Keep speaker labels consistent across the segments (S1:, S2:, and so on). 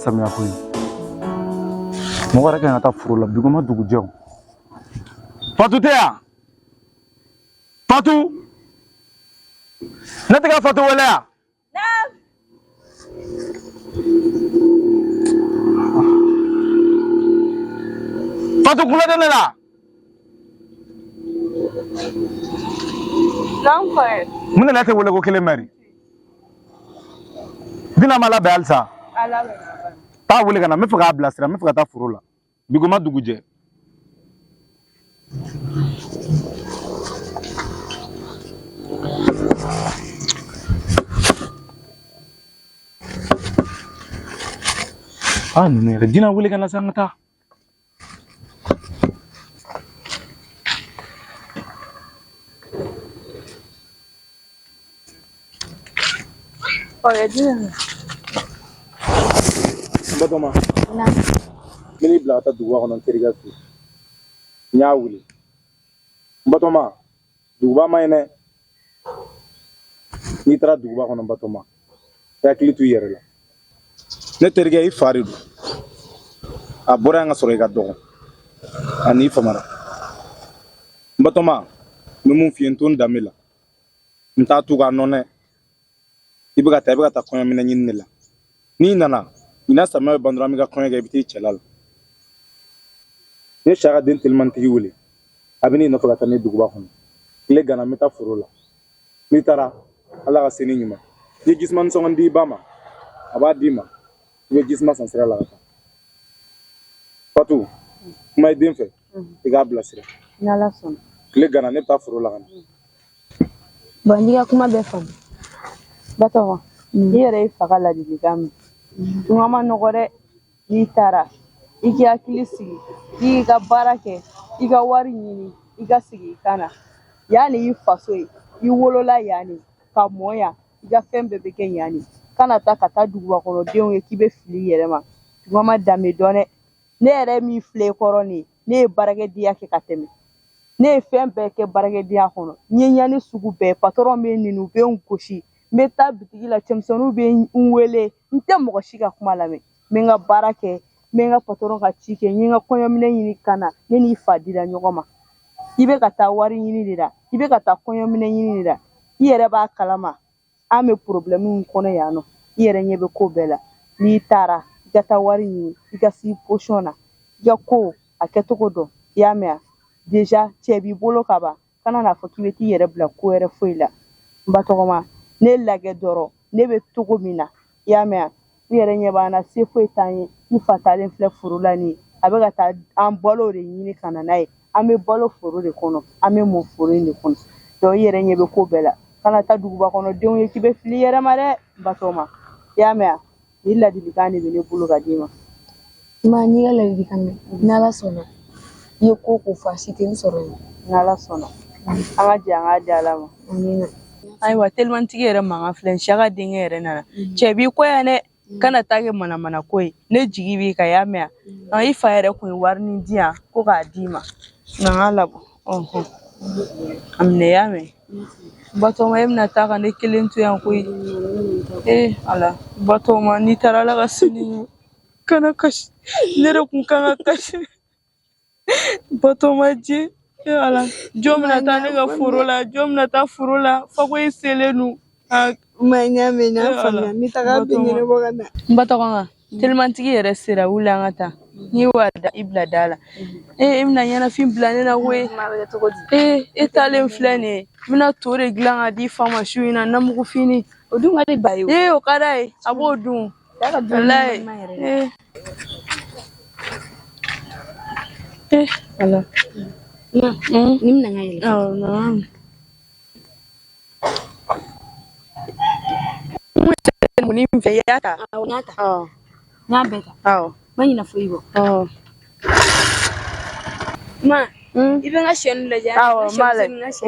S1: samiya ko ye mɔgɔ yɛrɛ kan ka taa foro la dugu ma dugu jɛ o Fatou tɛ yan Fatou ne tɛ ka Fatou wele yan Fatou kulo tɛ ne la mun de la tɛ wele ko kelen mɛri dina ma labɛn halisa taa wele ka na n bɛ fɛ k'a bilasira n bɛ fɛ ka taa foro la dugu ma dugu jɛ ninnu yɛrɛ dina wele ka na sa n ka taa Batoma mini bila ka taa duguba kɔnɔ n terikɛ fɛ n y'a wele Batoma duguba ma ɲi dɛ n'i taara duguba kɔnɔ Batoma i hakili to i yɛrɛ la ne terikɛ i fa de don a bɔra yan ka sɔrɔ i ka dɔgɔ ani i famara Batoma n bɛ mun f'i ye n to n danbe la n t'a to k'a nɔ dɛ i bɛ ka taa kɔɲɔminɛ ɲini de la n'i nana ina samiya bɛ ban dɔrɔn an bɛ ka kɔɲɔ kɛ i bɛ t'i cɛla la ne saka den telimantigi wele a bɛ n'i nɔfɛ ka taa ne duguba kɔnɔ tile gana n bɛ taa foro la n'i taara ala ka se ni ɲuman ni jisuma sɔngɔ di i ba ma a b'a d'i ma i bɛ jisuma san sira la ka taa Fatou kuma i den fɛ i k'a bilasira
S2: n'Ala sɔnna
S1: tile gana ne bɛ taa foro la ka na
S2: bon n'i ka kuma bɛɛ faamu Batoma i yɛrɛ i fa ka ladilikan min tunga ma nɔgɔ dɛ n'i taara i k'i hakili sigi i k'i ka baara kɛ i ka wari ɲini i ka sigi i kan na yanni i faso ye i wolola yanni ka mɔ yan i ka fɛn bɛɛ bɛ kɛ yanni kana taa ka taa dugubakɔnɔdenw ye k'i bɛ fili i yɛrɛ ma tunga ma danbe dɔn dɛ ne yɛrɛ min filɛ i kɔrɔ nin ye ne ye baarakɛdenya kɛ ka tɛmɛ ne ye fɛn bɛɛ kɛ baarakɛdenya kɔnɔ n ye ɲani sugu bɛɛ patɔrɔn bɛ nin u bɛ n gosi n bɛ taa bitigi la cɛmisɛnninw bɛ n wele n tɛ mɔgɔ si ka kuma lamɛn n bɛ n ka baara kɛ n bɛ n ka patɔrɔn ka ci kɛ n ye n ka kɔɲɔminɛ ɲini ka na ne n'i fa dira ɲɔgɔn ma i bɛ ka taa wari ɲini de la i bɛ ka taa kɔɲɔminɛ ɲini de la i yɛrɛ b'a kalama an bɛ problème min kɔnɔ yan nɔ i yɛrɛ ɲɛ bɛ ko bɛɛ la n'i taara i ka taa wari ɲini i ka sigi position na i ka ko a kɛcogo dɔn i y'a mɛn déjà cɛ b'i bolo ka ban kana n'a fɔ k'i bɛ t'i yɛrɛ bila ko wɛrɛ foyi la n ba tɔgɔma ne lagɛ dɔrɔn ne bɛ cogo min na i y'a mɛn i yɛrɛ ɲɛ b'an na se foyi t'an ye i fa talen filɛ foro la nin ye a bɛ ka taa an balo de ɲini ka na n'a ye an bɛ balo foro de kɔnɔ an bɛ mɔ foro in de kɔnɔ donc i yɛrɛ ɲɛ bɛ ko bɛɛ la kana taa duguba kɔnɔdenw ye k'i bɛ fili i yɛrɛ ma dɛ n ba tɔgɔma i y'a mɛn nin ladilikan de bɛ ne bolo ka d'i ma
S3: n'i ka ladilikan mɛn n'Ala sɔnna i ye ko ko fɔ a si tɛ n sɔrɔ yen
S2: n'Ala sɔnna an ka jɛ an k'a di Ala ma
S3: amina
S2: ayiwa telimantigi yɛrɛ mankan filɛ Siyaka denkɛ yɛrɛ nana cɛ b'i kɔ yan dɛ kana taa kɛ manamana ko ye ne jigi b'i kan y'a mɛn i fa yɛrɛ kun ye warinin di yan ko k'a d'i ma nka n k'a labɔ a minɛ y'a mɛn Batoma e bɛna taa ka ne kelen to yan koyi ala Batoma n'i taara Ala ka sini kana kasi ne yɛrɛ kun kan ka kasi Batoma ji ala jɔn bɛna taa ne ka foro la jɔn bɛna taa foro la fako i selen don
S3: ma ɲa mɛn n'a faamuya ni taga bɛ ɲɛnabɔ ka na
S2: n ba tɔgɔ telimantigi yɛrɛ sera wuli an ka taa n'i wa da i bila da la e bɛna ɲɛnafin bila ne na koyi e taalen filɛ nin ye n bɛna to de dilan ka di fa ma su in na namugufini
S3: o dun ka di ba ye
S2: o ka d'a ye a b'o dun walayi ala
S3: ni bɛna n ka yɛlɛ
S2: mun ni fɛ i y'a ta
S3: n y'a ta n y'a bɛɛ ta ma ɲina foyi bɔ ma i bɛ n ka siyɛnni lajɛ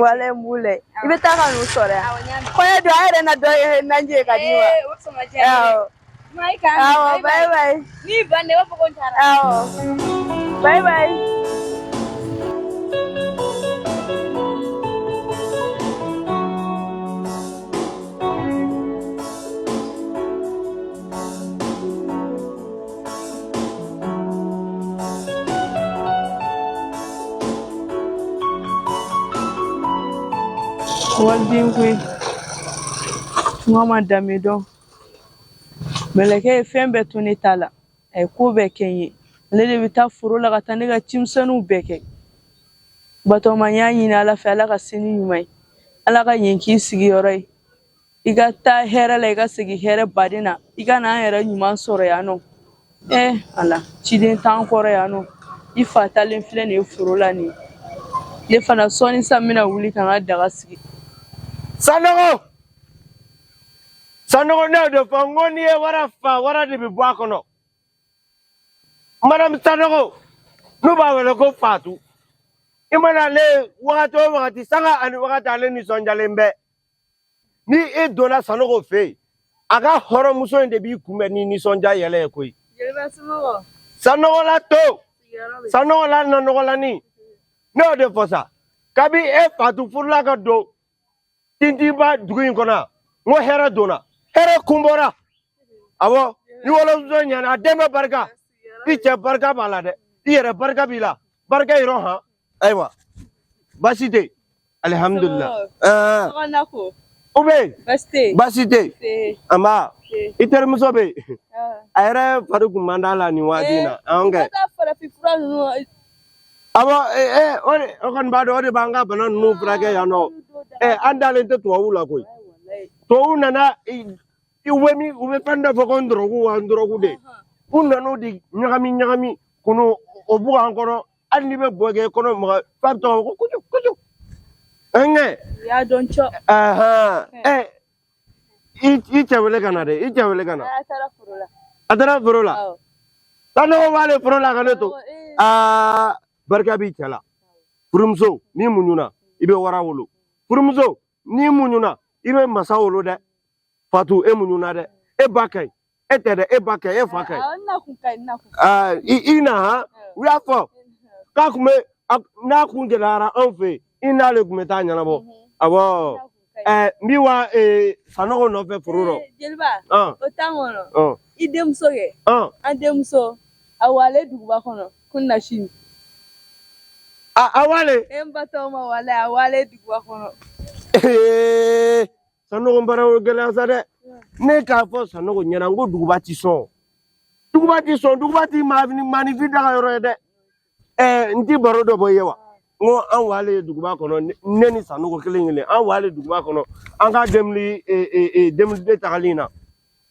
S2: walayi n b'u lajɛ i bɛ taa ka n'u sɔrɔ yan kɔɲɔ don a yɛrɛ na dɔ ye naji ye ka di ma bye bye
S3: n'i ban de i b'a fɔ ko n taara
S2: bye bye waliden koyi tuma ma danbe dɔn mɛlɛkɛ ye fɛn bɛɛ to ne ta la a ye ko bɛɛ kɛ n ye ale de bɛ taa foro la ka taa ne ka cimisɛnninw bɛɛ kɛ Batɔɔma n y'a ɲini ala fɛ ala ka se ni ɲuman ye ala ka yen k'i sigiyɔrɔ ye i ka taa hɛrɛ la i ka segin hɛrɛ baden na i ka na an yɛrɛ ɲuman sɔrɔ yan nɔ ala ciden t'an kɔrɔ yan nɔ i fa talen filɛ nin ye foro la nin ye ne fana sɔɔni sa n bɛna wuli ka n ka daga sigi
S4: Sanogo ne de fɔ n ko n'i ye wara fa wara de bɛ bɔ a kɔnɔ madame Sanogo n'u b'a wele ko Fatu i mana ale wagati o wagati sanga ani wagati ale nisɔndiyalen bɛ ni e donna Sanogo fɛ yen a ka hɔrɔnmuso in de b'i kunbɛn ni nisɔndiya yɛlɛ ye koyi Sanogo la to Sanogo la nanɔgɔlani ne y'o de fɔ sa kabi e Fatu furula ka don Tintiba dugu in kɔnɔ n ko hɛrɛ donna hɛrɛ kun bɔra awɔ ni wolomuso ɲɛna a den bɛ barika i cɛ barika b'a la dɛ i yɛrɛ barika b'i la barika yɔrɔ han ayiwa baasi tɛ yen alihamudulila o bɛ yen baasi tɛ yen anba i terimuso bɛ yen a yɛrɛ fari kun man d'a la nin waati in na an kɛ awɔ o kɔni b'a dɔn o de b'an ka bana ninnu furakɛ yan nɔ an dalen tɛ tubabuw la koyi tubabuw nana u bɛ fɛn dɔ fɔ ko n dɔrɔgu de u nan'o de ɲagami kɔnɔ o b'u an kɔnɔ hali n'i bɛ bɔ kɛ kɔnɔ mɔgɔ fa bɛ tɔgɔ ko kucu ɛnkɛ
S2: y'a dɔn cɔ
S4: i cɛ wele ka na dɛ i cɛ wele ka na a taara foro la Sanogo b'ale foro la ka ne to barika b'i cɛ la furumuso n'i muɲuna i bɛ wara wolo furumuso n'i muɲuna i bɛ masa wolo dɛ Fatu e muɲuna dɛ e ba ka ɲi e tɛ dɛ e ba ka ɲi e fa ka ɲi i na han u y'a fɔ k'a kun bɛ n'a kun gɛlɛyara anw fɛ yen i n'ale kun bɛ taa ɲɛnabɔ awɔ n b'i wa Sanogo nɔfɛ foro rɔ
S2: jeliba o tan kɔnɔ i denmuso kɛ an denmuso a wale duguba kɔnɔ ko na sini
S4: a wale
S2: n Batɔɔma wale a wale duguba kɔnɔ
S4: Sanogo bara o gɛlɛya sa dɛ ne k'a fɔ Sanogo ɲɛna n ko duguba ti sɔn duguba ti maanifin daga yɔrɔ ye dɛ n ti baro dɔ bɔ i ye wa n ko an wale duguba kɔnɔ ne ni Sanogo kelen an wale duguba kɔnɔ an ka 2002 tagali in na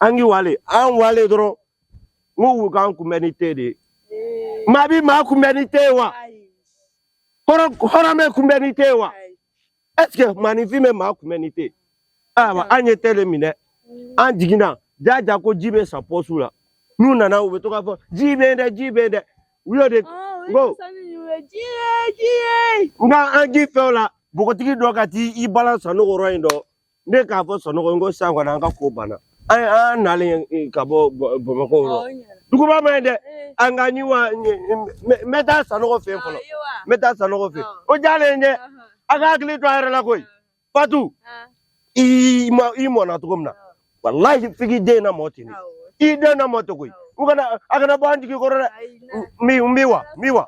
S4: an k'i wale an wale dɔrɔn n ko u k'an kunbɛn ni te de ye maa bi maa kunbɛn ni te ye wa hɔrɔn bɛ kunbɛn ni te ye wa est ce que maanifin bɛ maa kunbɛn ni te ayiwa an ye te de minɛ an jiginna jaja ko ji bɛ sa pɔsu la n'u nana u bɛ to k'a fɔ ji bɛ yen dɛ u y'o de ko nka an ji fɛnw la npogotigi dɔ ka t'i balan Sanogo rɔ in dɔ ne k'a fɔ Sanogo n ko sisan kɔni an ka ko banna an nalen ka bɔ Bamakɔ rɔ duguba ma ɲi dɛ an ka ɲi wa n bɛ taa Sanogo fɛ fɔlɔ n bɛ taa Sanogo fɛ o diyalen dɛ a ka hakili to a yɛrɛ la koyi Fatu i mɔna cogo min na walahi f'i k'i den lamɔ ten de i den lamɔ ten koyi a kana bɔ an jigi kɔrɔ dɛ n b'i wa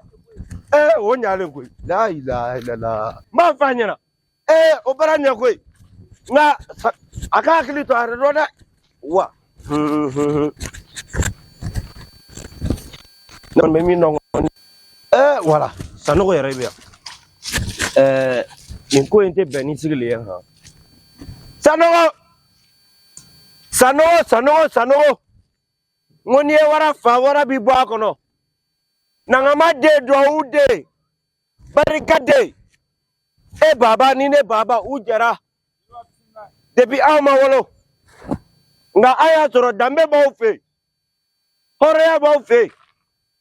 S4: o ɲalen koyi la ilaha illallah n b'a f'a ɲɛna o baara ɲɛ koyi nka a ka hakili to a yɛrɛ dɔ dɛ wa ne kɔni bɛ min dɔn kɔni wala Sanogo yɛrɛ bɛ yan nin ko in tɛ bɛn ni sigi le ye han Sanogo n ko n'i ye wara fa wara bi bɔ a kɔnɔ nangama den duwawu den barika den e baba ni ne baba u jɛra depuis aw ma wolo nka a y'a sɔrɔ danbe b'aw fɛ yen hɔrɔnya b'aw fɛ yen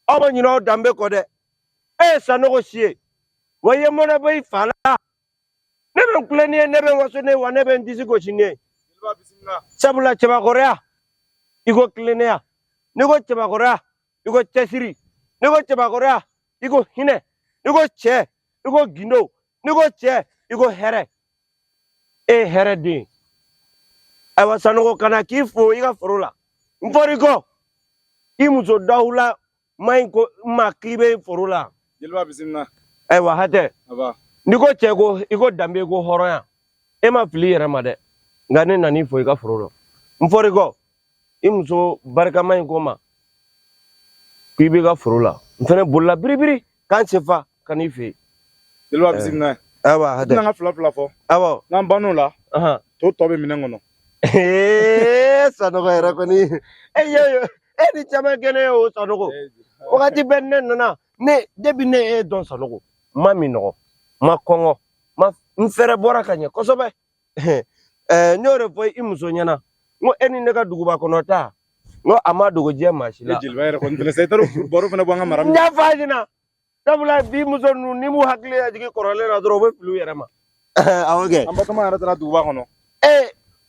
S4: aw ma ɲinɛ aw danbe kɔ dɛ e ye Sanogo si ye wa i ye mɔnɛ bɔ i fa la ne bɛ n kulon ni ye ne bɛ n waso ne wa ne bɛ n disi gosi ni ye sabula cɛbakɔrɔya i ko tilennenya n'i ko cɛbakɔrɔya i ko cɛsiri n'i ko cɛbakɔrɔya i ko hinɛ n'i ko cɛ i ko gindo n'i ko cɛ i ko hɛrɛ e ye hɛrɛ den ayiwa Sanogo kana k'i fo i ka foro la n fɔr'i kɔ i muso dawula ma ɲi ko n ma k'i bɛ foro la
S1: jeliba bisimila
S4: ayiwa hatɛ n'i ko cɛ ko i ko danbe ko hɔrɔnya e ma fili yɛrɛ ma dɛ nka ne nan'i fo i ka foro la n fɔr'i kɔ i muso barikama in ko ma k'i b'i ka foro la n fɛnɛ bolila biribiri k'an sefa ka n'i fɛ yen
S1: jeliba bisimila
S4: awa
S1: n tɛna n ka fila fɔ
S4: awɔ
S1: n'an bann'o la to tɔ bɛ minɛn kɔnɔ
S4: Sanɔgɔ yɛrɛ kɔni e ni caman kɛ ne ye o Sanɔgɔ wagati bɛɛ ne nana depuis ne e dɔn Sanɔgɔ n ma minɔgɔ n ma kɔngɔ n fɛrɛ bɔra ka ɲɛ kosɛbɛ n y'o de fɔ i muso ɲɛna n ko e ni ne ka duguba kɔnɔ ta n ko a ma dogo diɲɛ maa si la
S1: jeliba yɛrɛ kɔni fɛnɛ sa i taara baro fɛnɛ bɔ an ka mara
S4: n y'a fɔ a ɲɛna sabula bi muso ninnu ni m'u hakili jigin kɔrɔlen na dɔrɔn u bɛ fili u yɛrɛ ma awɔ kɛ
S1: an batoma yɛrɛ taara duguba kɔnɔ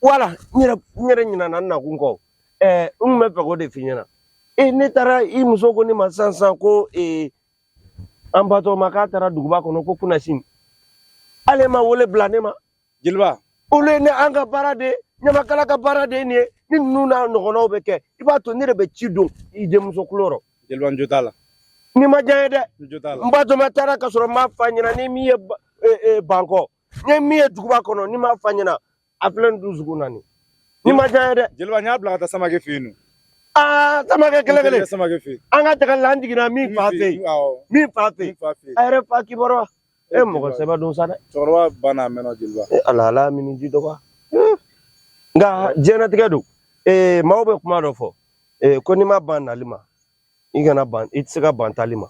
S4: wala n yɛrɛ ɲinana n nakun kɔ n kun bɛ fɛ k'o de f'i ɲɛna ne taara i muso ko ne ma sisan ko an batoma k'a taara duguba kɔnɔ ko kunasini ale ma wele bila ne ma
S1: jeliba
S4: olu ye ne an ka baara de ɲamakala ka baara de ye nin ye ni ninnu n'a ɲɔgɔnnaw bɛ kɛ i b'a to ne de bɛ ci don i denmuso kulo rɔ
S1: jeliba n jo t'a la
S4: ni ma diya n ye dɛ
S1: n jo t'a la
S4: n batoma taara ka sɔrɔ n m'a f'a ɲɛna ni min ye bankɔ n ye min ye duguba kɔnɔ ni m'a f'a ɲɛna a filɛ nin dusukun na nin ni ma diya n ye dɛ
S1: jeliba n y'a bila ka taa samakɛ fɛ yen nɔ
S4: samakɛ kelen
S1: samakɛ fɛ yen
S4: an ka taga la an jiginna min fa fɛ yen min fa fɛ yen a yɛrɛ fa kibaruya e mɔgɔ sɛbɛ don sa dɛ
S1: cɛkɔrɔba banna a mɛnna jeliba
S4: ala mini ji dɔgɔ nka diɲɛlatigɛ don maaw bɛ kuma dɔ fɔ ko n'i ma ban nali ma i kana ban i tɛ se ka ban tali ma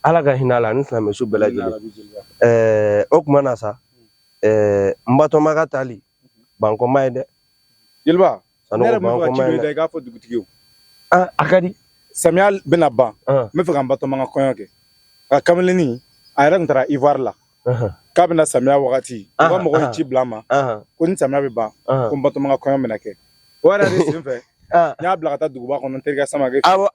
S4: ala ka hinɛ a la ani silamɛsu bɛɛ lajɛlen o tuma na sa n batoma ka tali bankɔma ye dɛ
S1: jeliba ne yɛrɛ
S4: Sanɔgɔ
S1: bɛ fɛ ka ci
S4: bankɔma
S1: dɔ
S4: ye
S1: i k'a fɔ dugutigi ye
S4: a ka di
S1: samiya bɛna ban n bɛ fɛ ka n batoma ka kɔɲɔ kɛ ka kameleni a yɛrɛ tun taara ivoire la k'a bɛna samiya wagati u ka mɔgɔw ye ci bila an ma ko ni samiya bɛ ban ko n batoma ka kɔɲɔ bɛna kɛ o yɛrɛ de sen fɛ n y'a bila ka taa duguba kɔnɔ n terikɛ samakɛ
S4: awɔ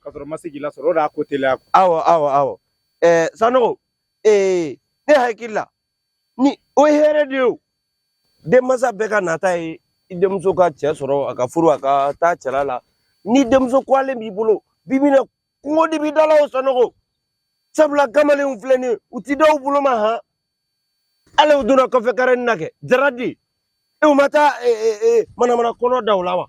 S1: ka sɔrɔ n ma se k'i lasɔrɔ o de y'a ko teliya
S4: awɔ Sanɔgɔ ne hakili la ni o ye hɛrɛ de ye o denmansa bɛɛ ka nata ye i denmuso ka cɛ sɔrɔ a ka furu a ka taa cɛla la ni denmuso kɔlen b'i bolo bi bi in na kungo de b'i da la o Sanɔgɔ sabula kamalenw filɛ nin ye u ti da u bolo ma han hali u donna kɔfɛ kare nin na kɛ jaradi u ma taa manamana kɔnɔ da u la wa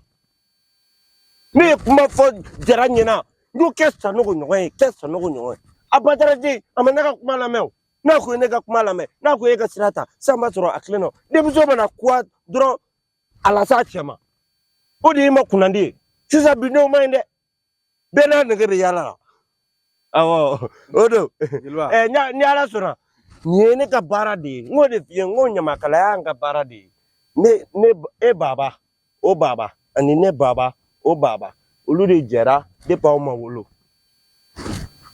S4: ne ye kuma fɔ jara ɲɛna n y'o kɛ Sanɔgɔ ɲɔgɔn ye kɛ Sanɔgɔ ɲɔgɔn ye a bataraji a ma ne ka kuma lamɛn o n'a ko ye ne ka kuma lamɛn n'a ko ye ka sira ta sisan b'a sɔrɔ a tilen nɔ denmuso bɛna kuwa dɔrɔn a lase a cɛ ma o de ye ma kunnandi ye sisan bi n'o ma ɲi dɛ bɛɛ n'a nege bɛ yaala la awɔ o don ni ala sɔnna nin ye ne ka baara de ye n k'o de f'i ye n ko ɲamakalaya y'an ka baara de ye e baba o baba ani ne baba o baba olu de jɛra depuis aw ma wolo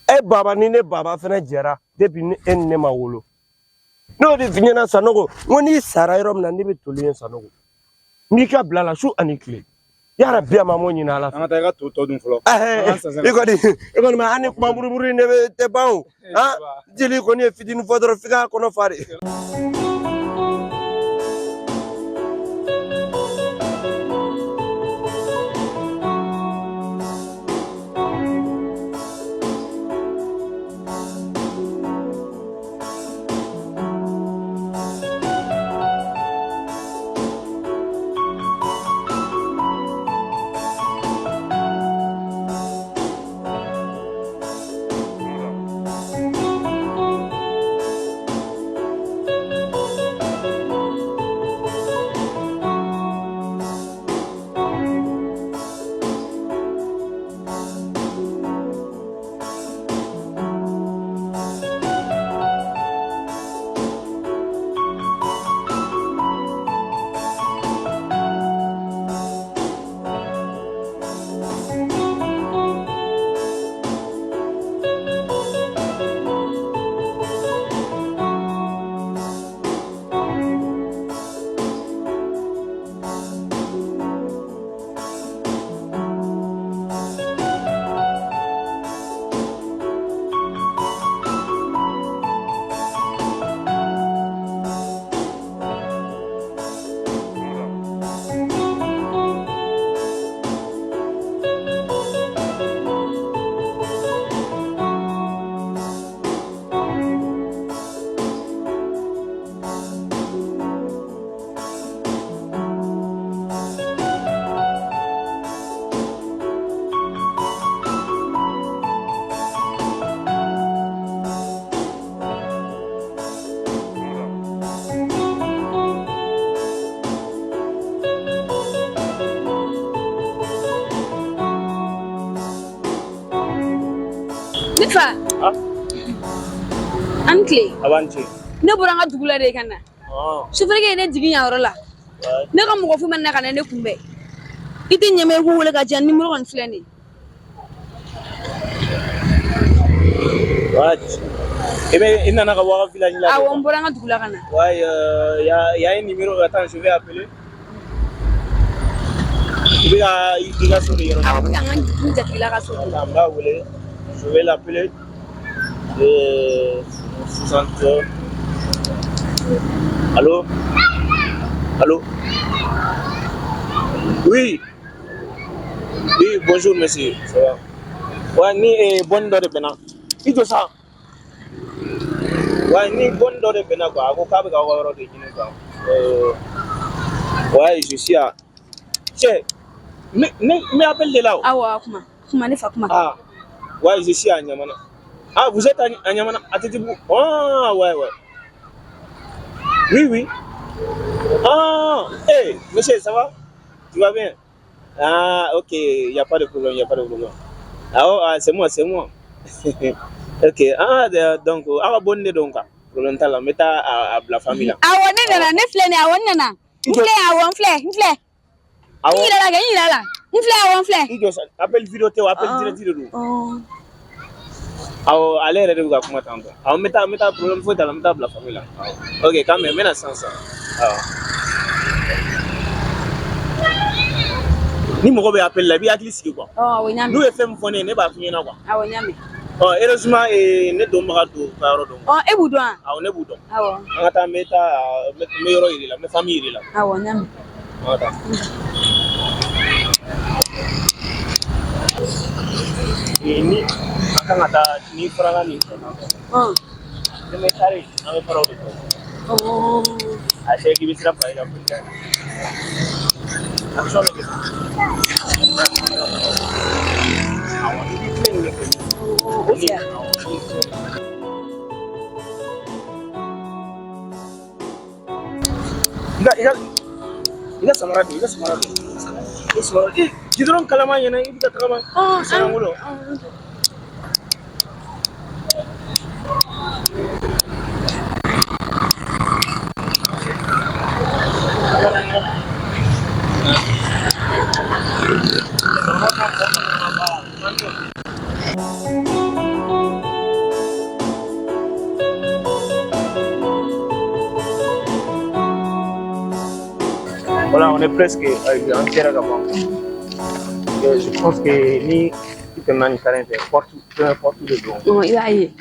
S4: e baba ni ne baba fɛnɛ jɛra depuis e ni ne ma wolo n'o de f'i ɲɛna Sanɔgɔ n ko n'i sara yɔrɔ min na ne bɛ toli yen Sanɔgɔ n b'i ka bila la su ani tile yara bi a ma m'o ɲini ala fɛ
S1: an ka taa i ka to tɔ dun fɔlɔ
S4: i kɔni ma an ni kuma buruburu in de tɛ ban o jeli kɔni ye fitinin fɔ dɔrɔn f'i k'a kɔnɔ fa de
S2: Ne fa. Ankle.
S1: Avanti.
S2: Ne bɔra an ka dugu la de ka na. Sofɛrikɛ ye ne jigin yan yɔrɔ la. Ne ka mɔgɔ fu ma na ka na ne kunbɛn. I tɛ ɲɛmɛ i k'u wele ka diyan numéro kɔni filɛ nin ye.
S1: What? Il n'en a pas voir village là.
S2: Ah, on bɔra an ka dugu la ka na.
S1: Ouais, y a un numéro, attends, je vais appeler. Il va sourire.
S2: Ah, oui, an ka jatigila ka so.
S1: Je vais l'appeler. 60. Allô? Allô? Oui. Oui, bonjour monsieur. Ça va? Ouais, ni bonne dore bena. Ito ça. Ouais, ni bonne dore bena quoi. Ako kabe ka waro de jini quoi. Ouais, je suis à. Che. Mais appelle de là.
S2: Ah ouais, kuma ne fa kuma.
S1: Ah. Ouais, je suis à Niamana. Ah, vous êtes à Niamana? À Tétibou? Ah, ouais, ouais. Oui, oui. Ah, hey, monsieur, ça va? Tu vas bien? Ah, ok, il n'y a pas de problème, il n'y a pas de problème. Ah, c'est moi, c'est moi. Ok, ah, donc, ah, bonne donc, problème là, mettez à la famille là.
S2: Ah, ouais, ne flè ne, ah, ouais, nana. N'flè.
S1: Ah,
S2: N'flè.
S1: appelle vidéo, appelle direct. Ah, allez, allez, vous comment t'entends? Ah, mettez problème, faut dans la famille là. Ok, quand même, maintenant sans ça. Ah. Ni mɔgɔ bɛ appel la i b'i hakili sigi quoi.
S2: Oui, ɲami.
S1: N'u ye fɛn min fɔ ne ye ne b'a f'i ɲɛna quoi.
S2: Awɔ, ɲami.
S1: Heureusement ne dɔnbaga don ka yɔrɔ dɔn.
S2: E b'u dɔn wa?
S1: Awɔ, ne b'u dɔn.
S2: Awɔ.
S1: An ka taa n bɛ yɔrɔ yir'i la n bɛ famille yir'i la.
S2: Awɔ, ɲami.
S1: An ka taa. Ni an kan ka taa ni farala nin fɛn ne bɛ kari an bɛ faraw de kɛ. A se k'i bɛ sira fara i la foli kɛ. Action bɛ kɛ. Awɔ, i b'i tilen nin de fɛ. I ka samara don, gidɔrɔn kalama ɲɛna i bɛ ka tagama. Sanangolo. Voilà, on est presque en terre d'avant. Je pense que ni tu te mets en porte de don.
S2: Il a eu.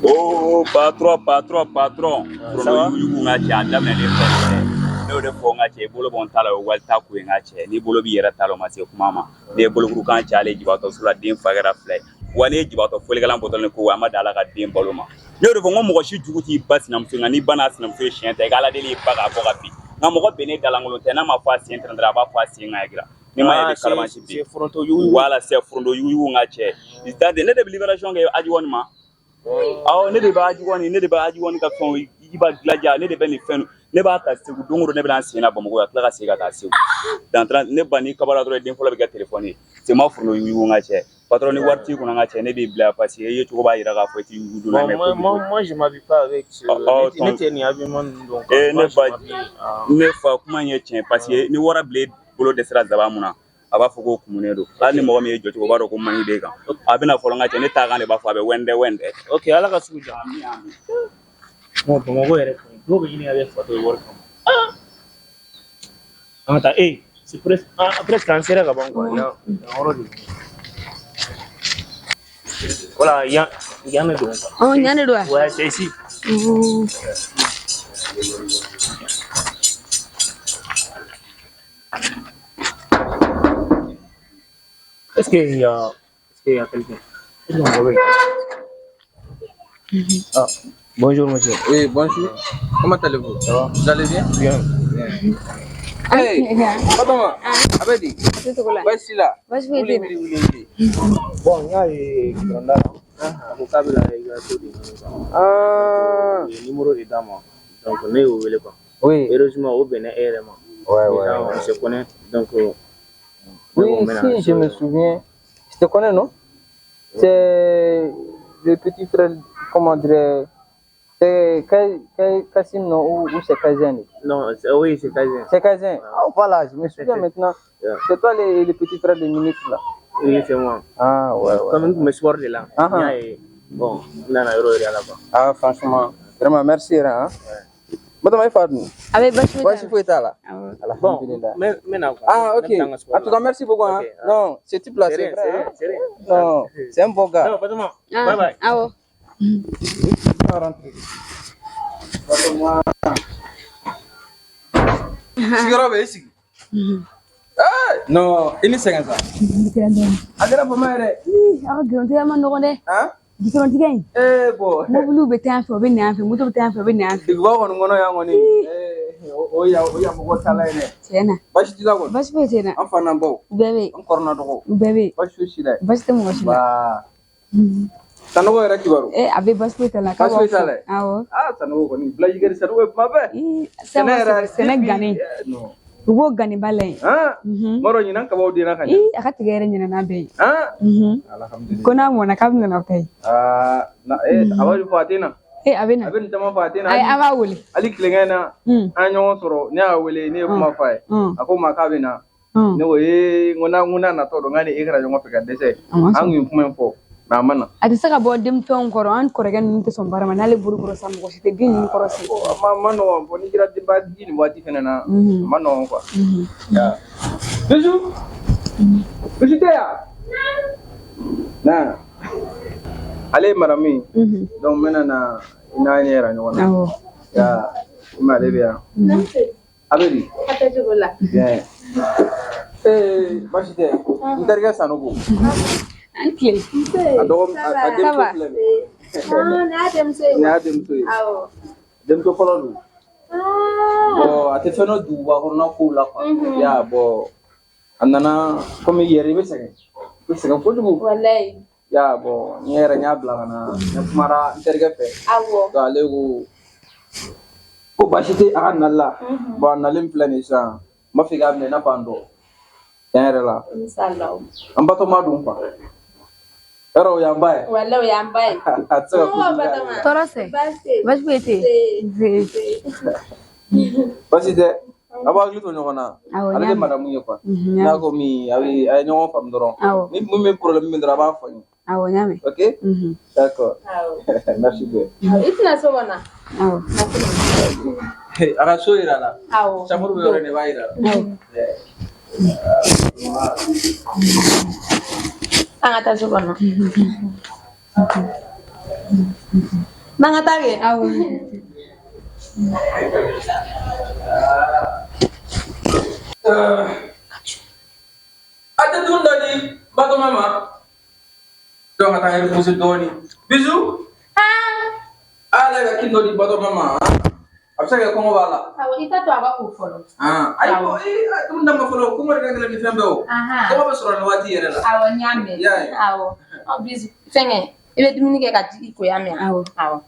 S5: Oh, patron.
S1: Ça va?
S5: Yugu ngache adamne ne fere. Ne de fo ngache bolo bon tala walta ku ngache ni bolo bi yera talo mase kumama. Ne bolo ku kan chale jibato sula den fagara fly. Wani jibato fole galan botol ne ko amada ala ka den bolo ma. Ne de fo ngo mo shi juguti basina mfinga ni bana asina mfe shente gala deli baga ko gapi. Na mo ko bene dalangolo tena ma fa si entrandra ba fa si ngagira. Ni ma yede kalamanchi bi. Wala se frondo yugu ngache. Istade ne de liberation ge aji won ma. Aw ne de ba aji woni ka fon iba glaja ne de ben fen ne ba ta segu dongoro ne blan sena bamugo ya kla ka sega ta segu dans ne bani kabara dro den fola be ga téléphone c'est ma furno yu ngache patron ni warti ko ngache ne bi bla passer ye to ba ira ga foti yu do na me
S1: moi je m'habille pas avec ce ne teni habillement donc
S5: ne fa kuma ye tien parce que ni wara blé bolo de sera zaba muna aba fo ko kumune do ani mo mi joti ko baro ko mani be kan abina fo ngache ne ta ga ne ba fa be wende
S1: okay ala ka suja no bamugo yɛrɛ dɔw bɛ ɲini ka kɛ fato ye wari kama an ka taa c'est presque an sera ka ban quoi yan yɔrɔ de voilà yan ne don quoi
S2: Yan de don wa?
S1: ouais c'est ici est-ce qu'il y a quelqu'un? Ah, bonjour monsieur.
S6: Oui, bonjour. Comment allez-vous?
S1: Ça va?
S6: Vous allez bien?
S1: Bien.
S6: Hey, Fatoma, Abedi, voici là.
S1: Bon, il y a des grands numéro de dame. Donc, on est au Vélépa.
S6: Oui.
S1: Heureusement, au Bénin,
S6: Ouais.
S1: on se connaît. Donc,
S6: oui, si, je me souviens. Je te connais, non? C'est le petit frère, comment dire, c'est Kassim, non, ou c'est Kazan?
S7: Non, oui, c'est Kazan.
S6: C'est Kazan. Ah, voilà, je me souviens maintenant. C'est toi le petit frère de ministre là?
S7: Oui, c'est moi.
S6: Ah, ouais.
S7: Comme je me suis de là. Bon, là, là-bas.
S6: Ah, franchement, vraiment, merci. Hein? Madame Aïfadou.
S2: Avec Bachou.
S6: Bachou est là.
S7: Bon, maintenant.
S6: Ah, ok. En tout cas, merci beaucoup. Hein? Non, c'est type là, c'est vrai. Non, c'est un bon gars.
S7: Non, pas de moi. Bye bye.
S2: Ah, oh.
S6: Non, ini sengaja ça. Agara pamare.
S2: Aga gronte ma no de.
S6: Hein?
S2: Dikron tigain.
S6: Bo.
S2: Mo bulu be tan fo be nan fe, mo to be tan fo be nan fe.
S6: Digwa ngono ya ngoni. Oya mo tala ene.
S2: Tena.
S6: Bashi dilago.
S2: Bashi be tena.
S6: Am fana mbo.
S2: Bebe.
S6: Am korna dogo.
S2: Bebe.
S6: Bashi shida.
S2: Bashi te mo bashi.
S6: Ba. Tanogo era kibaru.
S2: Abe bashi be tela ka.
S6: Bashi tala.
S2: Awo.
S6: Ah, tanogo ni blaji gari saru mabe.
S2: Sena gane.
S6: No.
S2: Ugo gane balen.
S6: Ah. Moro nyina ka bawo dina kanya.
S2: Aka tigere nyina na be.
S6: Ah. Alhamdulillah.
S2: Kona mo na kabna na tay.
S6: Ah, na awaju fatina.
S2: Abena.
S6: Abin tama fatina.
S2: Ay aba wuli.
S6: Ali kilengena. Anyo soro ni awele ni kuma fai. Ako makabina. Ne woye ngona na to do ngani ikra jongo peka dese. Angu kuma fo. Na mana.
S2: Ati saka bo dem ton koro an koro gan nte son barama nale buru buru sam ko site gin koro si.
S6: Mano bo ni kira dimba gini wati fenana. Mano kwa. Ya. Beju. Beju ya. Na. Ale marami. Donc menana ina nyera nyona. Ya. Ma lebia. Abedi.
S2: Atajugola.
S6: Bien. Bashite. Interga sanogo.
S2: Ankle.
S6: Adom adem problem.
S2: Na dem se.
S6: Na dem to.
S2: Awo.
S6: Dem to follow. Bo ate feno du wa hono ko la kwa. Ya bo anana komi yeri be sege. Be sege ko dubu.
S2: Wallahi.
S6: Ya bo nyera nyabla na mara interga fe.
S2: Awo.
S6: Ga lego ko bashite analla. Bo analim planisa. Mafiga me na pando. Yere la.
S2: Inshallah.
S6: Ambato madum pa. Ero yambaye.
S2: Wallahi yambaye.
S6: Atso.
S2: Torose. Bashi bete.
S6: Basi de abagli to nyona. Ale madamu yekwa. Na ko mi abi ay nyon fam doron. Mi mi problème mi dra ba fani.
S2: Awo nyame.
S6: OK? D'accord. Merci bien.
S2: Itna so wana. Awo.
S6: Ara so ira la.
S2: Awo.
S6: Chamuru be ore ne ba ira.
S2: Angata so wana. Mangata ge. Awo.
S6: Ada tunda di bato mama. Dong ata air musim doni. Bisu? Ala ga kindo di bato mama. Absa ga kongo bala.
S2: Awo ita to aba ku folo.
S6: Ay ko tunda ma folo ko ngor ngala mi fembe o. Ko ba soro na wati yere la.
S2: Awo nyame. Awo. O bisu fenge. Ibe dumuni ke ka iko ya me. Awo. Awo.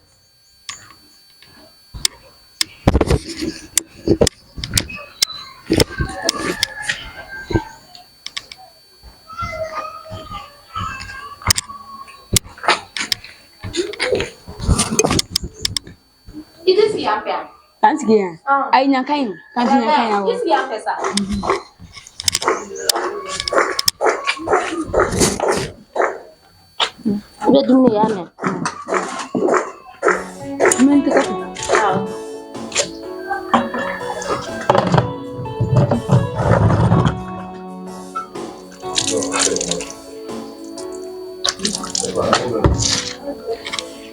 S2: Itu siapa ya? Kan sekian. Ay nyakain. Kan nyakain aku. Itu siapa sa? Udah dulu ya me. Nanti kau.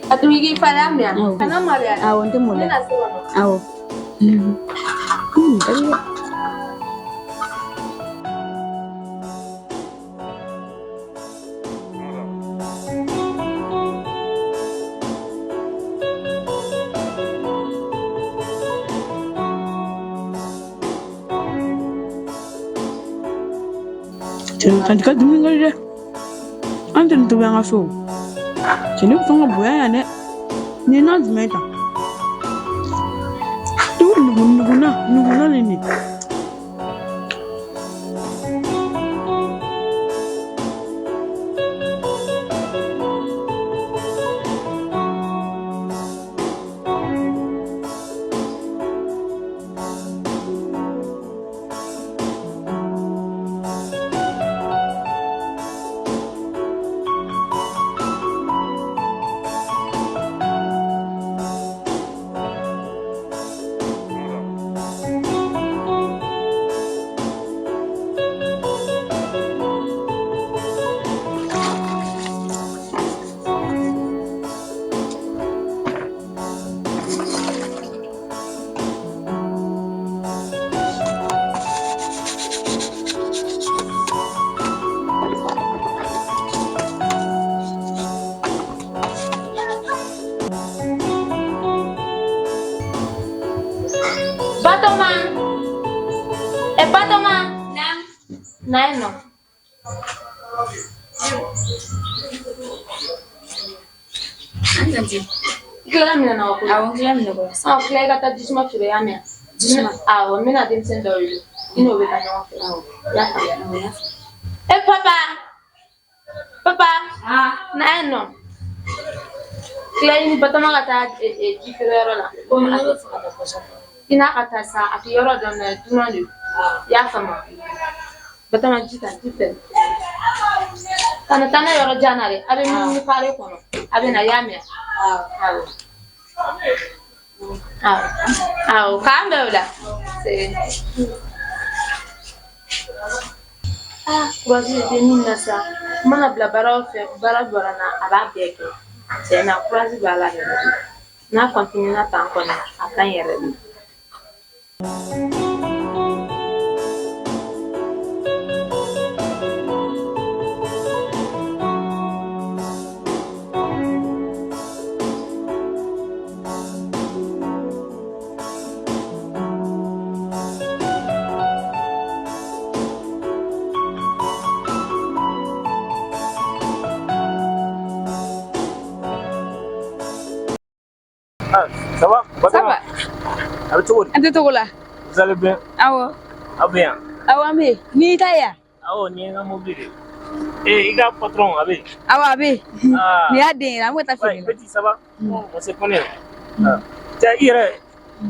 S2: Atu wigi falamia. Kana maria. Awo nte mole. Awo.
S8: Kan ka dumi ngare. Ante nto banga so. Chini funga boya ya ne. Ni na zmeta. Tu nuguna nini.
S9: Batoma. Batoma. Nine no. Kila mina na wakula.
S3: Awo kila mina ko.
S9: Kila kata jisma fure ya mia. Jisma. Mina dim sen do yo. Ino be ta nyawa fure. Ya fa. Papa. Papa. Nine no. Kila ini Batoma kata jifure la. Ina kata sa ati yoro don dunandu. Ya fama. Batoma jita jita. Tana yoro janare. Abe mi pare kono. Abe na yamia. Kanda udah. Kurasi ini nasa. Mana bela bara na aba beke. Saya na kurasi bala ya. Na continue na tankona akan yere.
S7: Ça va?
S3: Ça va.
S7: Avec toi?
S3: Ante to la.
S7: Vous allez bien?
S3: Awo.
S7: Ah bien.
S3: Awo ame. Ni taya.
S7: Ah oh, ni nga mobile. Eh, il a patron avec.
S3: Awo abe.
S7: Ah.
S3: Ni ade la mo ta
S7: Ouais,
S3: fini.
S7: petit, ça va? On se connaît. Tiens, Ire,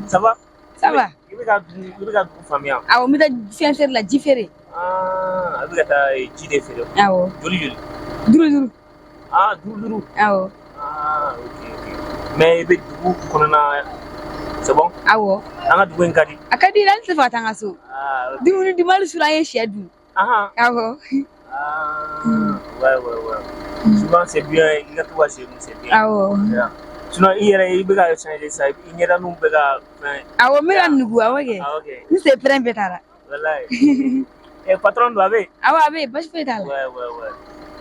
S7: ça va?
S3: Ça va.
S7: Il regarde famille.
S3: Awo mi ta fiancer la différé.
S7: Ah, avec ta idée fait.
S3: Awo.
S7: Joli.
S3: Duru.
S7: Ah, duru.
S3: Awo.
S7: Ah, ok. Mais il veut du connaître. C'est bon?
S3: Awo.
S7: On a du bon gadi.
S3: Akadi lan se fata ngaso.
S7: Ah, ok.
S3: Duru di mal sura ye shedu.
S7: Ah.
S3: Awo.
S7: Ah, ouais. Souvent c'est bien, il a tout assez, c'est bien.
S3: Awo.
S7: Sinon, il y a changer ça, il y a nous bega.
S3: Awo mi lan nugu awoge.
S7: Ah, ok.
S3: Ni se prend betara.
S7: Voilà. Et patron doit aller.
S3: Awo abe pas fetala.
S7: Ouais.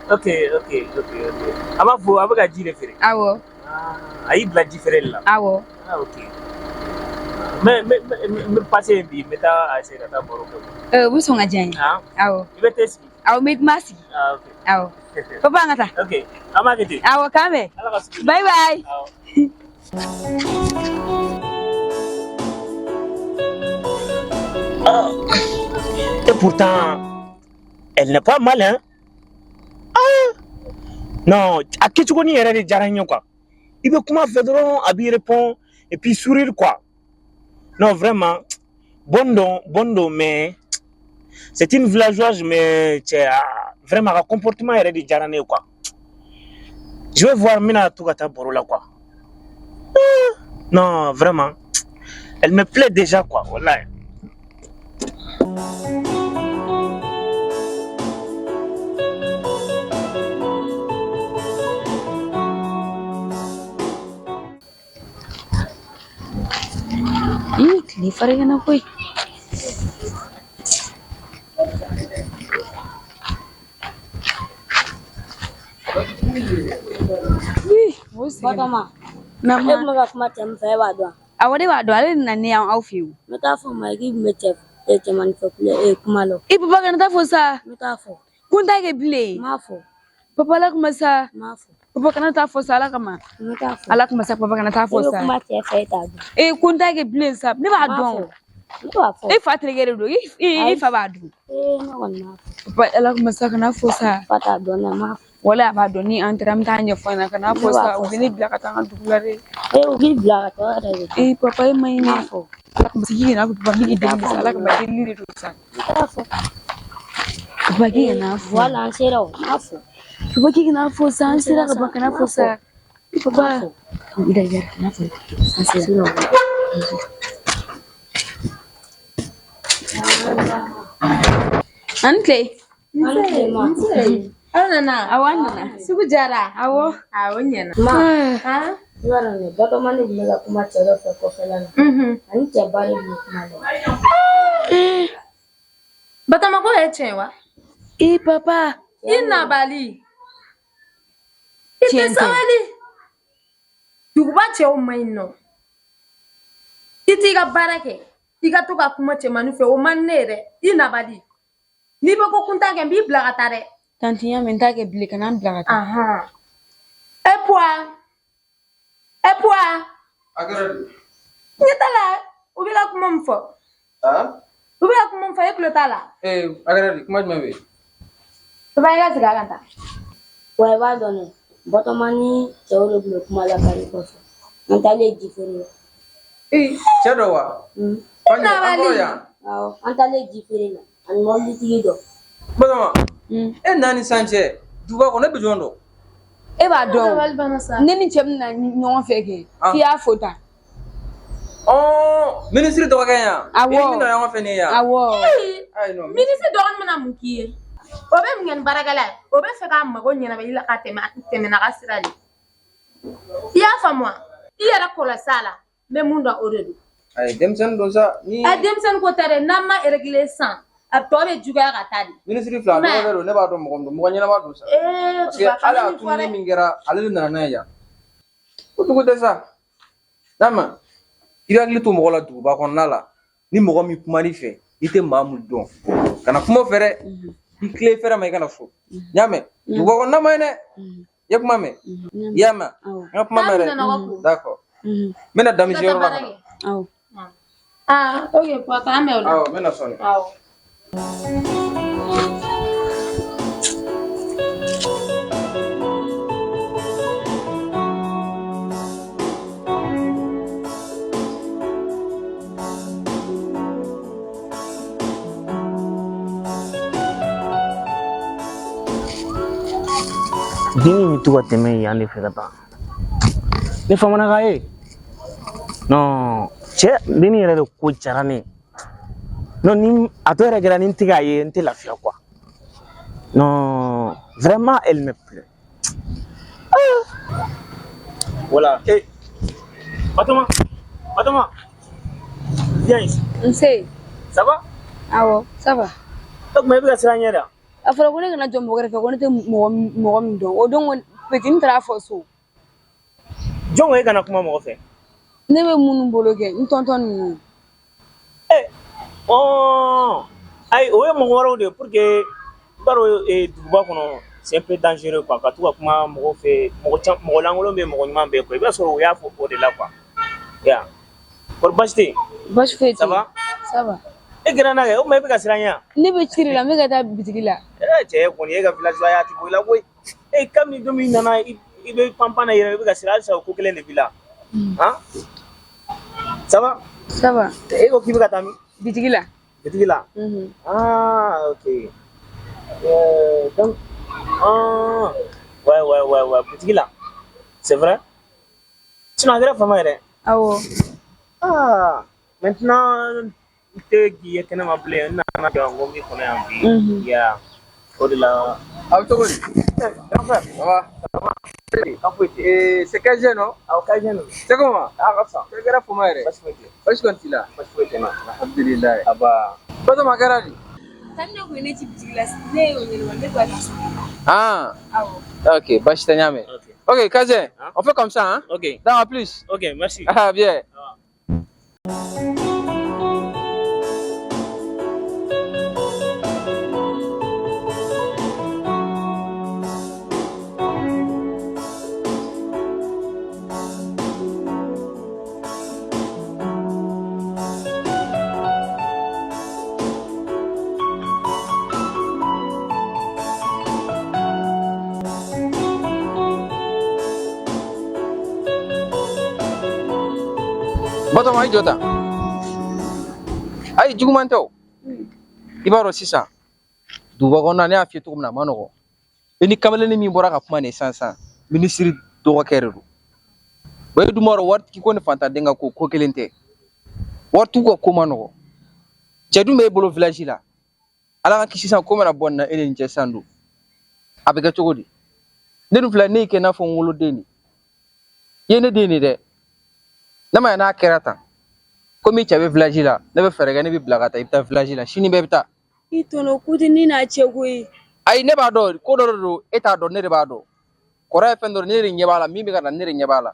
S7: Ok. Ama faut avec la dire faire.
S3: Awo.
S7: Ah, aïe la différer là.
S3: Awo.
S7: Ah, ok. Mais passer bi, mais ta essayer ta boro.
S3: Bu so ngajan.
S7: Ah.
S3: Awo.
S7: Il va tester.
S3: Awo mi masi.
S7: Ah, ok.
S3: Awo. Papa ngata.
S7: Ok. Ama kete.
S3: Awo kame. Bye bye.
S4: Et pourtant, elle n'est pas mal, hein? Ah! Non, à qui tu connais, elle est jarignon, quoi. Il veut comment faire drôle, il répond, et puis sourire, quoi. Non, vraiment, bon, mais c'est une villageoise, mais vraiment, le comportement, elle est de jarignon, quoi. Je vais voir Mina Tougata Borola, quoi. Ah! Non, vraiment, elle me plaît déjà, quoi, voilà.
S3: Ni fare na koi.
S10: Batoma.
S3: Mama.
S10: Ek maga kuma tem fa ba do.
S3: Awade wa do ale na ne an awfiu.
S10: Me ka fo ma gi me chef e te man fo kuma lo.
S3: E papa kana ta fo sa.
S10: Me ka fo.
S3: Kun ta ke bile.
S10: Ma fo.
S3: Papa la kuma sa.
S10: Ma fo.
S3: Papa kana ta fo sa ala kama.
S10: Me ka fo.
S3: Ala kuma sa papa kana ta fo sa.
S10: Kuma chef fa ta do.
S3: E kun ta ke bile sa. Ne ba don.
S10: Me ka fo.
S3: E fa tregere do. E fa ba do.
S10: No wan ma fo.
S3: Papa ala kuma sa kana fo sa.
S10: Fa ta do na ma fo.
S3: Wala ba do ni antram ta nya fo na kana fo sa. O ni bla ka ta dugulare.
S10: E o gi bla to da.
S3: E papa e mai
S10: Ma
S3: ne.
S10: fo.
S3: Ala kuma sigi na papa mi de sa ala kuma de ni do sa.
S10: Me ka fo.
S3: Papa ki na fo.
S10: Wala an sera o ma fo.
S3: Papa ki na fo sa an sira ka ba kana fo sa. Papa. Ida ya na fo. An sira. Anke. Awana. Siku jara. Awo. Awonyana.
S10: Ma. Wala ne Batoma ni me ga kuma chero fa ko fela na. Ani che bari ni kuma lo.
S9: Batoma ko echewa.
S3: E papa.
S9: Ina bali. Ite sawali. Duguba che o maino. Iti ga barake. i ka to ka kuma cɛmani fɛ o man ne yɛrɛ i nabali n'i bɛ ko kunta kɛ n b'i bila ka taa dɛ
S8: Tanti ya min ta ke bile kana bila ka taa.
S9: e poids ɲɛ t'a la u bɛ ka kuma min fɔ u bɛ ka kuma min fɔ e tulo t'a la
S6: a kɛra di kuma jumɛn bɛ yen
S9: papa i ka segin a kan ta
S10: Wa i b'a dɔn dɛ Batɔma ni cɛw de tun bɛ kuma lakari kɔfɛ an taalen ji feere la
S6: cɛ dɔ wa an kɔrɔ yan
S10: awɔ an taalen ji feere la ani mɔbilitigi dɔ
S6: Batɔma e n'a ni sisan cɛ duguba kɔnɔ e bɛ jɔn dɔn
S8: E b'a dɔn ne ni cɛ bɛna ɲɔgɔn fɛ kɛ k'i y'a fɔ tan.
S6: Minisiri dɔgɔkɛ yan
S8: Awɔ
S6: i bɛna ɲɔgɔn fɛ ne yan
S8: awɔ
S9: minisiri dɔgɔnin bɛna mun k'i ye o bɛ mun kɛ ni baarakɛla ye o bɛ fɛ k'a mago ɲɛnabɔ i la ka tɛmɛ n'a ka sira de i y'a faamu wa i yɛrɛ kɔlɔsi a la n bɛ mun dɔn o de don
S6: ayi denmisɛnnin don sa ni
S9: denmisɛnnin ko tɛ dɛ n'an ma régler san a tɔ bɛ juguya ka taa de
S6: minisiri fila dɔgɔkɛ don ne b'a dɔn mɔgɔ min don mɔgɔ ɲɛnama don sa parce que hali a tununi min kɛra ale de nana n'a ye yan o dugu tɛ sa n'a ma i bɛ hakili to mɔgɔ la duguba kɔnɔna la ni mɔgɔ min kuma n'i fɛ i tɛ maa mun dɔn kana kuma o fɛ dɛ i tile fɛrɛ ma i kana so n y'a mɛn duguba kɔnɔna ma ɲi dɛ i ye kuma mɛn i y'a mɛn n ka kuma mɛn dɛ d'accord n bɛna damisi yɔrɔ la ka na
S9: ok papa an bɛ o la
S6: awɔ n bɛna sɔnni
S7: Dini mi to ka tɛmɛ yan de fɛ ka taa ne famana ka ye non cɛ deni yɛrɛ de ko jara ne non ni a to yɛrɛ kɛra ni n tɛ k'a ye n tɛ lafiya quoi non vraiment elle me plaît voilà Batɔma viens ici
S8: Nse.
S7: ça va
S8: Awɔ ça va.
S7: o tuma i bɛ ka siran ɲɛ da
S8: A fɔra ko ne kana jɔ mɔgɔ kɛrɛfɛ ko ne tɛ mɔgɔ min dɔn o don petini taara fɔ so.
S7: jɔn ko e kana kuma mɔgɔ fɛ
S8: Ne bɛ minnu bolo kɛ n tɔntɔn ninnu.
S7: ayi o ye mɔgɔ wɛrɛw de ye pour que b'a dɔn duguba kɔnɔ c'est un peu dangereux quoi ka to ka kuma mɔgɔw fɛ mɔgɔ lankolon bɛ mɔgɔ ɲuman bɛ quoi i b'a sɔrɔ o y'a fɔ o de la quoi ya kɔri baasi tɛ yen
S8: Baasi foyi tɛ
S7: ça va
S8: ça va.
S7: e gɛrɛ na kɛ o tuma e bɛ ka siran ɲɛ
S8: Ne bɛ ciri la n bɛ ka taa bitigi la.
S7: cɛ kɔni e ka villageois tɛ bɔ i la koyi kabini don min nana i bɛ panpan na yɛrɛ i bɛ ka siran halisa o ko kelen de b'i la ça va
S8: Ça va.
S7: e ko k'i bɛ ka taa min
S8: Bitigi la.
S7: bitigi la ok donc ouais bitigi la c'est vrai sinon a kɛra fama yɛrɛ
S8: Awɔ.
S7: maintenant n tɛ k'i ye kɛnɛma bilen n nana jɔ n ko n b'i kɔnɔ yan bi ya o de la
S6: a bɛ cogo di grand frère ça va c'est quel jeune non
S7: aw ka jɛn
S6: c'est comment
S7: ka fisa
S6: e kɛra fama yɛrɛ
S7: basi foyi tɛ
S6: basi kɔni t'i la
S7: basi foyi tɛ na
S6: alhamdulilayi
S7: aba
S6: Batɔma a kɛra di
S8: Tan ne kun ye ne ci bitigi la ne y'o ɲininka ne b'a ta.
S6: Awɔ ok basi tɛ n y'a mɛn ok Kazɛ on fait comme ça hein
S7: ok
S6: d'accord plus
S7: ok merci
S6: bien Batɔma i jɔ tan ayi juguman tɛ o i b'a dɔn sisan duguba kɔnɔna ne y'a f'i ye cogo min na a ma nɔgɔn i ni kamalennin min bɔra ka kuma nin sisan minisiri dɔgɔkɛ de don wa e dun b'a dɔn waritigi ko ni fantaden ka ko kelen tɛ waritigiw ka ko ma nɔgɔn cɛ dun b'e bolo village la ala ka kisi sisan ko mana bɔ nin na e ni nin cɛ sisan don a bɛ kɛ cogo di ne dun filɛ ne y'i kɛ i n'a fɔ n woloden de i ye ne den de dɛ ne ma ye n'a kɛra tan komi cɛ bɛ village la ne bɛ fɛɛrɛ kɛ ne bɛ bila ka taa i bɛ taa village la sini bɛɛ bɛ taa
S8: I tɔnɔ ko tɛ ne n'a cɛ ko ye.
S6: ayi ne b'a dɔn ko dɔ de don e t'a dɔn ne de b'a dɔn kɔrɔ ye fɛn dɔ de ne de ɲɛ b'a la min bɛ ka na ne de ɲɛ b'a la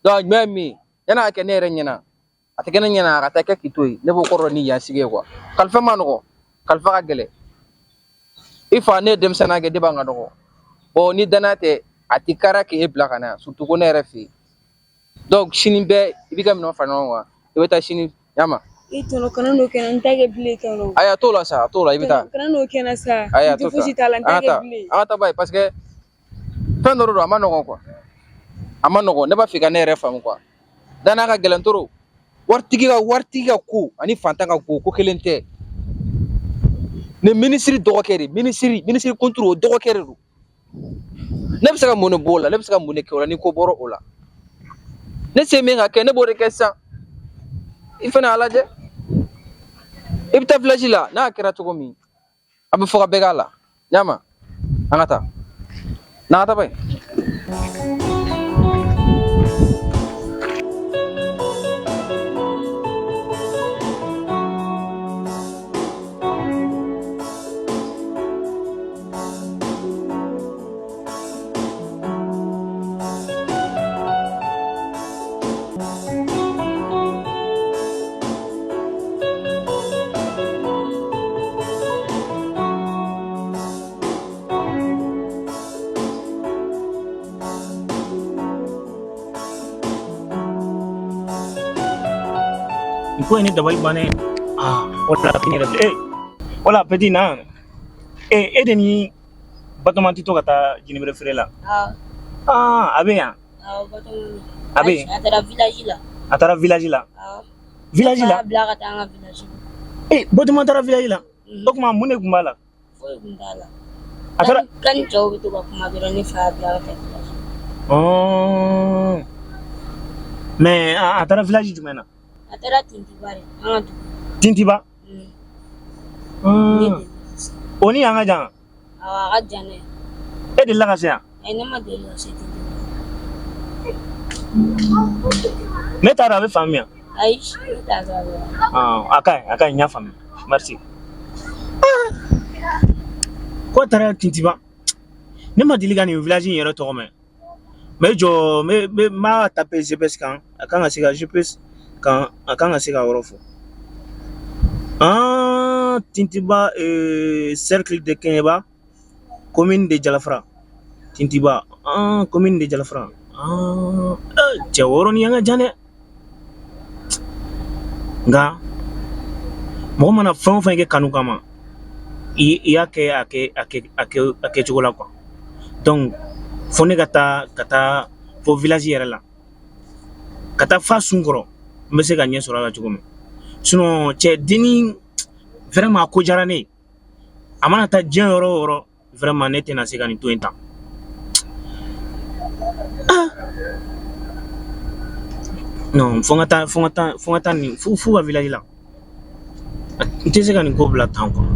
S6: donc jumɛn ye min ye yan'a ka kɛ ne yɛrɛ ɲɛna a tɛ kɛ ne ɲɛna a ka taa kɛ k'i to yen ne b'o kɔrɔ ni yan sigi ye quoi kalifa ma nɔgɔ kalifa ka gɛlɛn i fa ne ye denmisɛnninya kɛ de b'an ka nɔgɔ bon ni danaya tɛ a ti kara k'e bila ka na yan surtout ko ne yɛrɛ fɛ yen donc sini bɛɛ i b'i ka minɛnw fara ɲɔgɔn kan i bɛ taa sini y'a ma
S8: I tɔnɔ kana n'o kɛ na n t'a kɛ bilen tɔnɔ.
S6: Ayi a t'o la sa a t'o la i bɛ taa
S8: kana n'o kɛ na sa
S6: ayi a
S8: n tɛ
S6: t'o sa
S8: fosi t'a la n t'a kɛ bilen.
S6: an ka taa b'a ye parce que fɛn dɔ de don a ma nɔgɔn quoi a ma nɔgɔn ne b'a fɛ ka ne yɛrɛ faamu quoi danaya ka gɛlɛn trop waritigi ka ko ani fantan ka ko kelen tɛ nin minisiri dɔgɔkɛ de minisiri kunturu o dɔgɔkɛ de don ne bɛ se ka mun de b'o la ne bɛ se ka mun de kɛ o la ni ko bɔra o la ne se min ka kɛ ne b'o de kɛ sisan i fana y'a lajɛ i bɛ taa village la n'a kɛra cogo min a bɛ fɔ ka bɛɛ k'a la y'a ma an ka taa n'an ka taa ba ye.
S7: Ko ini dabali bannen wala kini yɛrɛ wala petit na e de ni Batoma ti to ka taa jinɛbere feere la a bɛ yan a bɛ yen
S10: a taara village la
S7: a taara village la village la
S10: bila ka taa an ka village
S7: Batoma taara village la o tuma mun de tun b'a la
S10: foyi tun t'a la
S7: a taara
S10: kan ni cɛw bɛ to ka kuma dɔrɔn ne fa y'a bila ka taa village
S7: mais a taara village jumɛn na
S10: a taara Tintiba de an ka dugu
S7: Tintiba o ni an ka jan
S10: awɔ a ka jan dɛ
S7: e delila ka se yan
S10: ne ma deli ka se Tintiba
S7: ne t'a dɔn a bɛ faamuya
S10: ayi ne t'a dɔn
S7: a ka ɲi n y'a faamuya merci ko a taara Tintiba ne ma deli ka nin village in yɛrɛ tɔgɔ mɛn mais jɔ n b'a taper GPS kan a kan ka se ka GPS kan a kan ka se ka yɔrɔ fɔ Tintiba cercle de Keɲeba commune de Jalafara Tintiba commune de Jalafara cɛ wɔɔrɔ ni an ka jan dɛ nka mɔgɔ mana fɛn o fɛn kɛ kanu kama i y'a kɛ a kɛcogo la quoi donc fo ne ka taa fo village yɛrɛ la ka taa fa sun kɔrɔ n bɛ se ka ɲɛ sɔrɔ a la cogo min sinon cɛ denni vraiment a ko diyara ne ye a mana taa diɲɛ yɔrɔ o yɔrɔ vraiment ne tɛna se ka nin to yen tan non fo n ka taa nin fo ka village la n tɛ se ka nin ko bila tan quoi